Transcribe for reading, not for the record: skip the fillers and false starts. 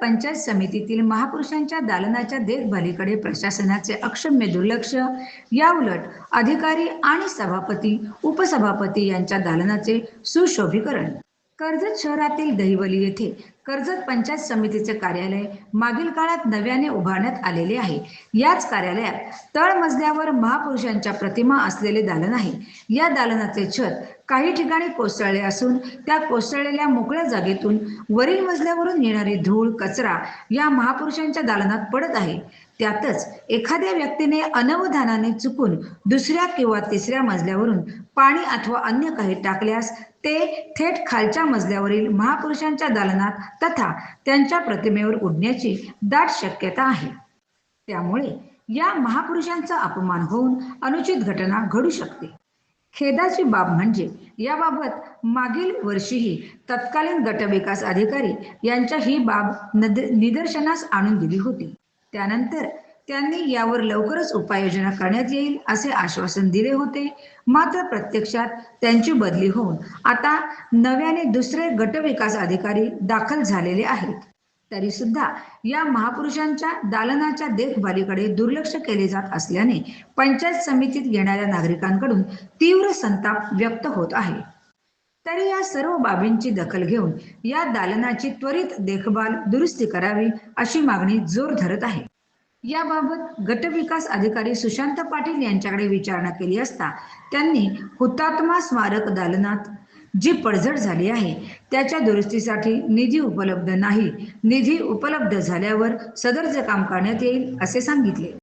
पंचायत समितीतील महापुरुषांच्या दालनाच्या देखभालीकडे प्रशासनाचे अक्षम्य दुर्लक्ष, याउलट अधिकारी आणि सभापती, उपसभापती यांच्या दालनाचे सुशोभीकरण. कर्जत शहरातील दहिवली येथे कर्जत पंचायत समितीचे कार्यालय मागील काळात नव्याने उभारण्यात आलेले आहे. याच कार्यालयात तळमजल्यावर महापुरुषांच्या प्रतिमा असलेले दालन आहे. या दालनाचे छत काही ठिकाणी कोसळले असून त्या कोसळलेल्या मोकळ्या जागेतून वरील मजल्यावरून येणारी धूळ, कचरा या महापुरुषांच्या दालनात पडत आहे. त्यातच एखाद्या व्यक्तीने अनवधानाने चुकून दुसऱ्या किंवा तिसऱ्या मजल्यावरून पाणी अथवा अन्य काही टाकल्यास ते थेट खालच्या मजल्यावरील महापुरुषांच्या दालनात तथा त्यांच्या प्रतिमेवर उडण्याची दाट शक्यता आहे. त्यामुळे या महापुरुषांचा अपमान होऊन अनुचित घटना घडू शकते. खेदाची बाब म्हणजे याबाबत मागील वर्षीही तत्कालीन गटविकास अधिकारी यांच्या ही बाब निदर्शनास आणून दिली होती. त्यानंतर त्यांनी यावर लवकरच उपाययोजना करण्यात येईल असे आश्वासन दिले होते. मात्र प्रत्यक्षात त्यांची बदली होऊन आता नव्याने दुसरे गटविकास अधिकारी दाखल झालेले आहेत. तरी सुद्धा या महापुरुषांच्या दालनाच्या देखभालीकडे दुर्लक्ष केले जात असल्याने पंचायत समितीत येणाऱ्या नागरिकांकडून तीव्र संताप व्यक्त होत आहे. तरी या सर्व बाबींची दखल घेऊन या दालनाची त्वरित देखभाल दुरुस्ती करावी अशी मागणी जोर धरत आहे. याबाबत गटविकास अधिकारी सुशांत पाटील यांच्याकडे विचारणा केली असता त्यांनी हुतात्मा स्मारक दालनात जी पडझड झाली आहे त्याच्या दुरुस्तीसाठी निधी उपलब्ध नाही, निधी उपलब्ध झाल्यावर सदरचे काम करण्यात येईल असे सांगितले.